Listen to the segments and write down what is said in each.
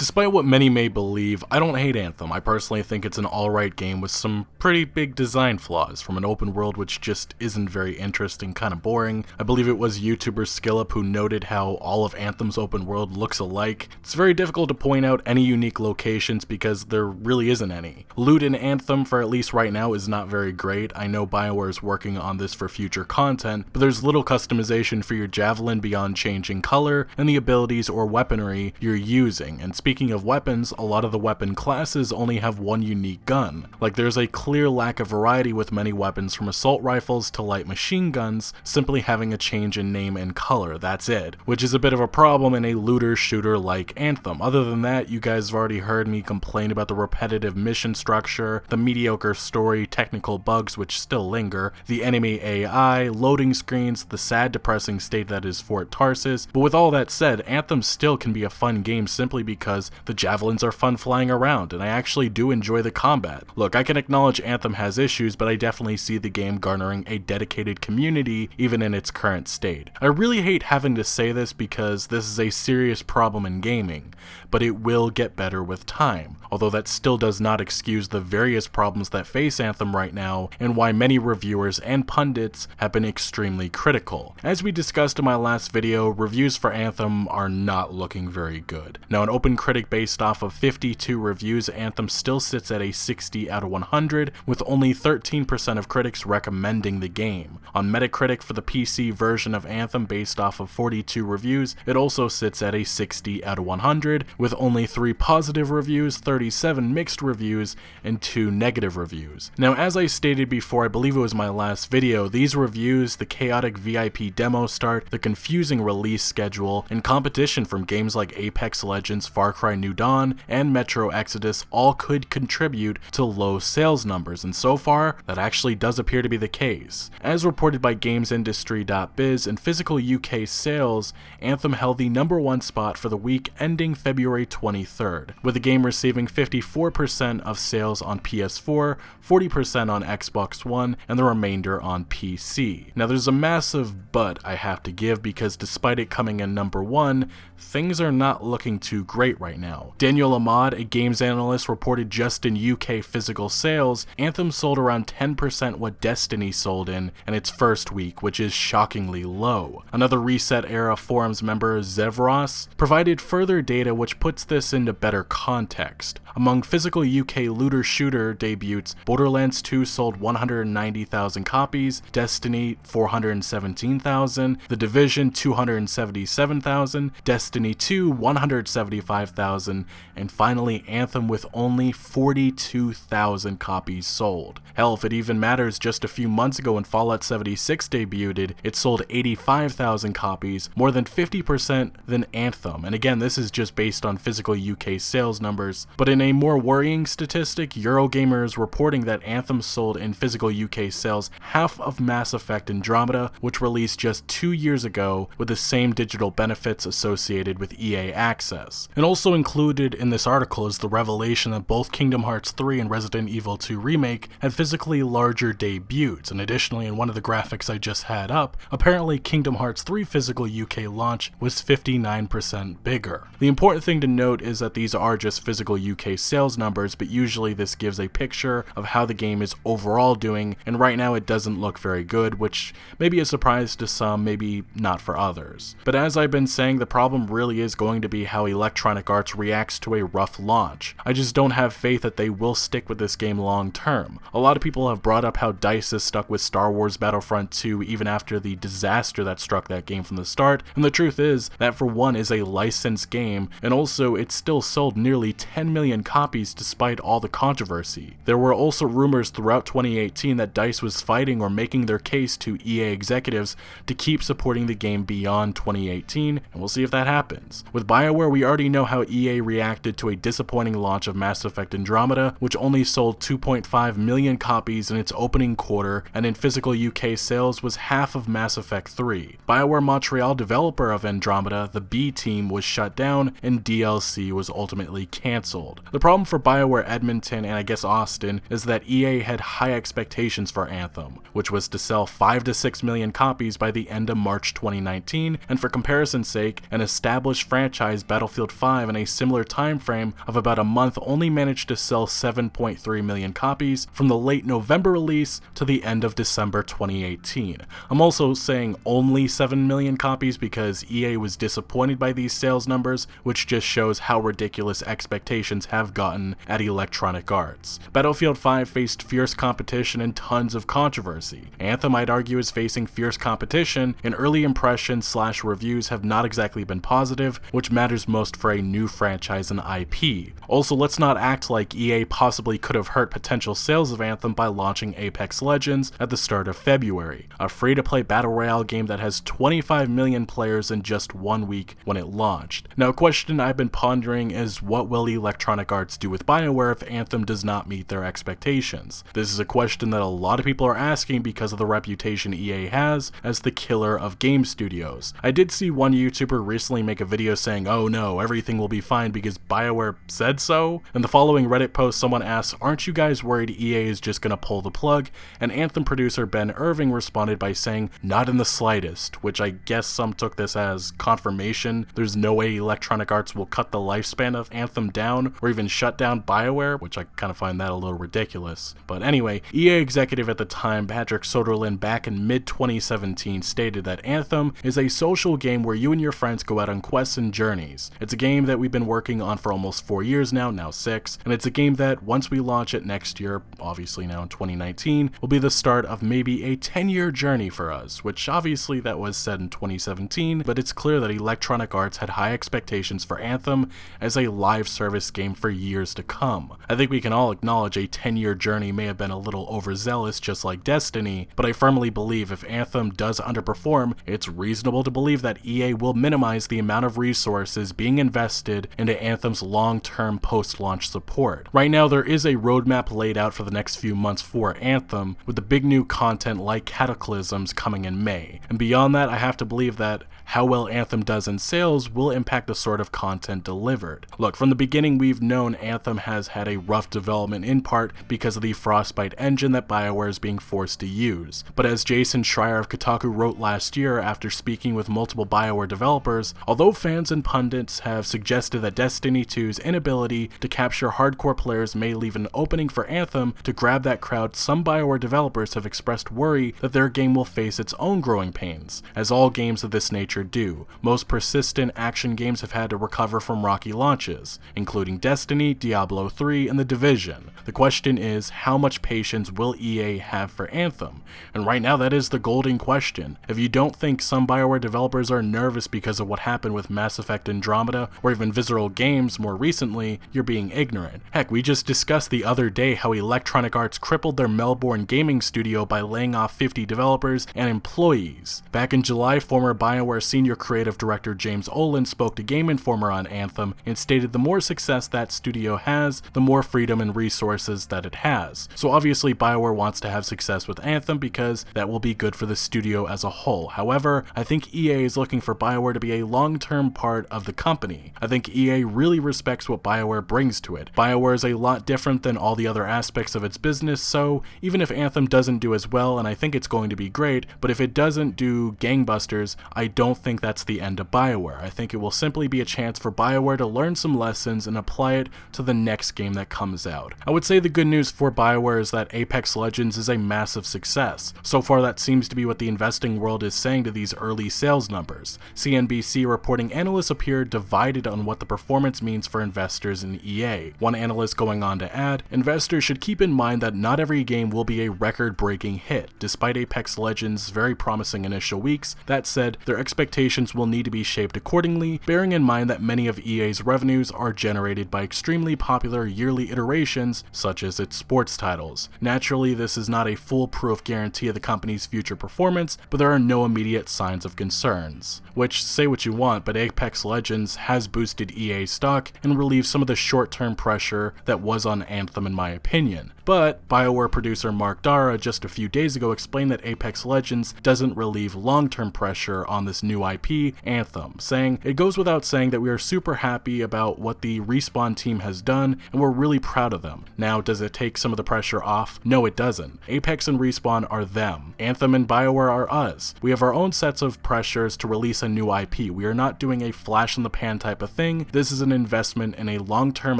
Despite what many may believe, I don't hate Anthem. I personally think it's an alright game with some pretty big design flaws, from an open world which just isn't very interesting, kinda boring. I believe it was YouTuber Skillup who noted how all of Anthem's open world looks alike. It's very difficult to point out any unique locations because there really isn't any. Loot in Anthem, for at least right now, is not very great. I know BioWare is working on this for future content, but there's little customization for your javelin beyond changing color and the abilities or weaponry you're using. And speaking of weapons, a lot of the weapon classes only have one unique gun. Like, there's a clear lack of variety with many weapons, from assault rifles to light machine guns, simply having a change in name and color, that's it. Which is a bit of a problem in a looter shooter like Anthem. Other than that, you guys have already heard me complain about the repetitive mission structure, the mediocre story, technical bugs which still linger, the enemy AI, loading screens, the sad depressing state that is Fort Tarsis. But with all that said, Anthem still can be a fun game simply because the javelins are fun flying around, and I actually do enjoy the combat. Look, I can acknowledge Anthem has issues, but I definitely see the game garnering a dedicated community even in its current state. I really hate having to say this because this is a serious problem in gaming, but it will get better with time, although that still does not excuse the various problems that face Anthem right now and why many reviewers and pundits have been extremely critical. As we discussed in my last video, reviews for Anthem are not looking very good. Now, an OpenCritic based off of 52 reviews, Anthem still sits at a 60 out of 100, with only 13% of critics recommending the game. On Metacritic for the PC version of Anthem based off of 42 reviews, it also sits at a 60 out of 100, with only 3 positive reviews, 37 mixed reviews, and 2 negative reviews. Now, as I stated before, I believe it was my last video, these reviews, the chaotic VIP demo start, the confusing release schedule, and competition from games like Apex Legends, Far Cry New Dawn, and Metro Exodus all could contribute to low sales numbers, and so far, that actually does appear to be the case. As reported by GamesIndustry.biz, in physical UK sales, Anthem held the #1 spot for the week ending February 23rd, with the game receiving 54% of sales on PS4, 40% on Xbox One, and the remainder on PC. Now, there's a massive but I have to give, because despite it coming in #1, things are not looking too great right now. Daniel Ahmad, a games analyst, reported just in UK physical sales, Anthem sold around 10% what Destiny sold in its first week, which is shockingly low. Another Reset Era forums member, Zevros, provided further data which puts this into better context. Among physical UK looter shooter debuts, Borderlands 2 sold 190,000 copies, Destiny 417,000, The Division 277,000, Destiny 2 175,000, and finally Anthem with only 42,000 copies sold. Hell, if it even matters, just a few months ago when Fallout 76 debuted, it sold 85,000 copies, more than 50% than Anthem, and again, this is just based on physical UK sales numbers. But in a more worrying statistic, Eurogamer is reporting that Anthem sold in physical UK sales half of Mass Effect Andromeda, which released just 2 years ago with the same digital benefits associated with EA Access. And also included in this article is the revelation that both Kingdom Hearts 3 and Resident Evil 2 Remake had physically larger debuts, and additionally, in one of the graphics I just had up, apparently Kingdom Hearts 3 physical UK launch was 59% bigger. The important thing to note is that these are just physical UK sales numbers, but usually this gives a picture of how the game is overall doing, and right now it doesn't look very good, which may be a surprise to some, maybe not for others. But as I've been saying, the problem really is going to be how Electronic Arts reacts to a rough launch. I just don't have faith that they will stick with this game long term. A lot of people have brought up how DICE is stuck with Star Wars Battlefront 2 even after the disaster that struck that game from the start, and the truth is that for one is a licensed game, and also it still sold nearly 10 million copies despite all the controversy. There were also rumors throughout 2018 that DICE was fighting or making their case to EA executives to keep supporting the game beyond 2018, and we'll see if that happens. With BioWare, we already know how EA reacted to a disappointing launch of Mass Effect Andromeda, which only sold 2.5 million copies in its opening quarter, and in physical UK sales was half of Mass Effect 3. BioWare Montreal, developer of Andromeda, the B team, was shut down, and DLC was ultimately cancelled. The problem for BioWare Edmonton, and I guess Austin, is that EA had high expectations for Anthem, which was to sell 5 to 6 million copies by the end of March 2019, and for comparison's sake, an established franchise, Battlefield 5, given a similar time frame of about a month, only managed to sell 7.3 million copies from the late November release to the end of December 2018. I'm also saying only 7 million copies because EA was disappointed by these sales numbers, which just shows how ridiculous expectations have gotten at Electronic Arts. Battlefield 5 faced fierce competition and tons of controversy. Anthem, I'd argue, is facing fierce competition, and early impressions / reviews have not exactly been positive, which matters most for a new franchise and IP. Also, let's not act like EA possibly could have hurt potential sales of Anthem by launching Apex Legends at the start of February, a free-to-play battle royale game that has 25 million players in just 1 week when it launched. Now, a question I've been pondering is, what will Electronic Arts do with BioWare if Anthem does not meet their expectations? This is a question that a lot of people are asking because of the reputation EA has as the killer of game studios. I did see one YouTuber recently make a video saying, "Oh no, everything will be fine because BioWare said so." In the following Reddit post, someone asks, "Aren't you guys worried EA is just gonna pull the plug?" And Anthem producer Ben Irving responded by saying, "Not in the slightest," which I guess some took this as confirmation there's no way Electronic Arts will cut the lifespan of Anthem down or even shut down BioWare, which I kind of find that a little ridiculous. But anyway, EA executive at the time, Patrick Soderlund, back in mid-2017 stated that Anthem is a social game where you and your friends go out on quests and journeys. It's a game that we've been working on for almost 4 years now 6, and it's a game that once we launch it next year, obviously now in 2019, will be the start of maybe a 10-year journey for us, which obviously that was said in 2017, but it's clear that Electronic Arts had high expectations for Anthem as a live service game for years to come. I think we can all acknowledge a 10-year journey may have been a little overzealous, just like Destiny, but I firmly believe if Anthem does underperform, it's reasonable to believe that EA will minimize the amount of resources being invested into Anthem's long-term post-launch support. Right now, there is a roadmap laid out for the next few months for Anthem, with the big new content like Cataclysms coming in May. And beyond that, I have to believe that how well Anthem does in sales will impact the sort of content delivered. Look, from the beginning we've known Anthem has had a rough development in part because of the Frostbite engine that BioWare is being forced to use. But as Jason Schreier of Kotaku wrote last year after speaking with multiple BioWare developers, although fans and pundits have suggested that Destiny 2's inability to capture hardcore players may leave an opening for Anthem to grab that crowd, some BioWare developers have expressed worry that their game will face its own growing pains, as all games of this nature do. Most persistent action games have had to recover from rocky launches, including Destiny, Diablo 3, and The Division. The question is, how much patience will EA have for Anthem? And right now that is the golden question. If you don't think some BioWare developers are nervous because of what happened with Mass Effect Andromeda, or even Visceral Games more recently, you're being ignorant. Heck, we just discussed the other day how Electronic Arts crippled their Melbourne gaming studio by laying off 50 developers and employees. Back in July, former BioWare senior creative director James Olin spoke to Game Informer on Anthem and stated the more success that studio has, the more freedom and resources that it has. So obviously BioWare wants to have success with Anthem because that will be good for the studio as a whole. However, I think EA is looking for BioWare to be a long-term part of the company. I think EA really respects what BioWare brings to it. BioWare is a lot different than all the other aspects of its business, so even if Anthem doesn't do as well, and I think it's going to be great, but if it doesn't do gangbusters, I don't think that's the end of BioWare. I think it will simply be a chance for BioWare to learn some lessons and apply it to the next game that comes out. I would say the good news for BioWare is that Apex Legends is a massive success. So far that seems to be what the investing world is saying to these early sales numbers. CNBC reporting analysts appear divided on what the performance means for investors in EA. One analyst going on to add, investors should keep in mind that not every game will be a record-breaking hit. Despite Apex Legends' very promising initial weeks, that said, their expectations will need to be shaped accordingly, bearing in mind that many of EA's revenues are generated by extremely popular yearly iterations such as its sports titles. Naturally, this is not a foolproof guarantee of the company's future performance, but there are no immediate signs of concerns. Which, say what you want, but Apex Legends has boosted EA stock and relieved some of the short-term pressure that was on Anthem in my opinion. But BioWare producer Mark Dara just a few days ago explained that Apex Legends doesn't relieve long-term pressure on this new IP, Anthem, saying, "It goes without saying that we are super happy about what the Respawn team has done and we're really proud of them. Now, does it take some of the pressure off? No, it doesn't. Apex and Respawn are them. Anthem and BioWare are us. We have our own sets of pressures to release a new IP. We are not doing a flash in the pan type of thing thing. This is an investment in a long-term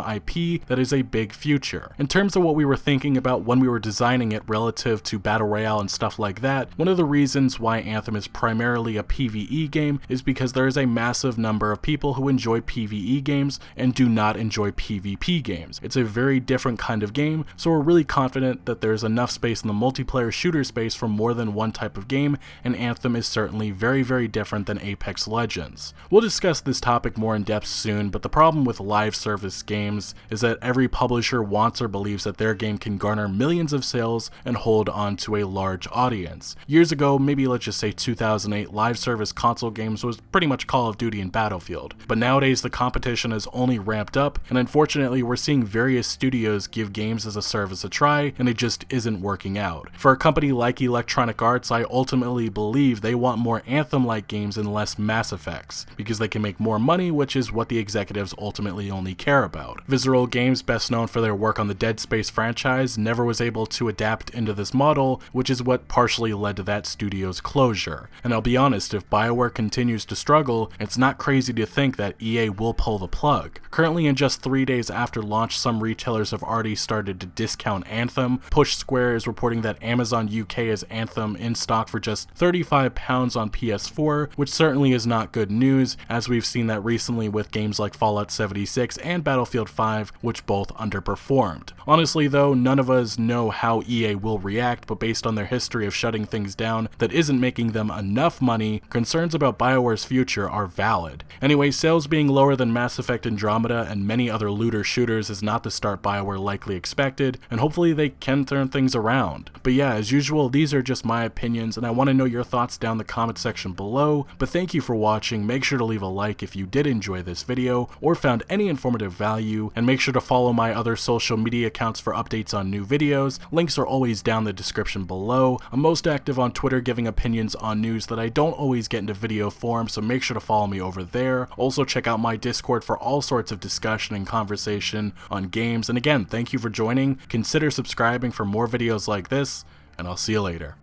IP that is a big future. In terms of what we were thinking about when we were designing it relative to Battle Royale and stuff like that, one of the reasons why Anthem is primarily a PvE game is because there is a massive number of people who enjoy PvE games and do not enjoy PvP games. It's a very different kind of game, so we're really confident that there's enough space in the multiplayer shooter space for more than one type of game, and Anthem is certainly very different than Apex Legends. We'll discuss this topic more in depth soon, but the problem with live service games is that every publisher wants or believes that their game can garner millions of sales and hold on to a large audience. Years ago, maybe let's just say 2008, live service console games was pretty much Call of Duty and Battlefield. But nowadays the competition has only ramped up, and unfortunately we're seeing various studios give games as a service a try, and it just isn't working out. For a company like Electronic Arts, I ultimately believe they want more Anthem-like games and less Mass Effects, because they can make more money, which is what the executives ultimately only care about. Visceral Games, best known for their work on the Dead Space franchise, never was able to adapt into this model, which is what partially led to that studio's closure. And I'll be honest, if BioWare continues to struggle, it's not crazy to think that EA will pull the plug. Currently, in just 3 days after launch, some retailers have already started to discount Anthem. Push Square is reporting that Amazon UK has Anthem in stock for just £35 on PS4, which certainly is not good news, as we've seen that recently with games like Fallout 76 and Battlefield 5, which both underperformed. Honestly though, none of us know how EA will react, but based on their history of shutting things down that isn't making them enough money, concerns about BioWare's future are valid. Anyway, sales being lower than Mass Effect Andromeda and many other looter shooters is not the start BioWare likely expected, and hopefully they can turn things around. But yeah, as usual, these are just my opinions, and I want to know your thoughts down in the comment section below. But thank you for watching. Make sure to leave a like if you did enjoy this video or found any informative value, and make sure to follow my other social media accounts for updates on new videos. Links are always down in the description below. I'm most active on Twitter giving opinions on news that I don't always get into video form, so make sure to follow me over there. Also check out my Discord for all sorts of discussion and conversation on games. And again, thank you for joining. Consider subscribing for more videos like this, and I'll see you later.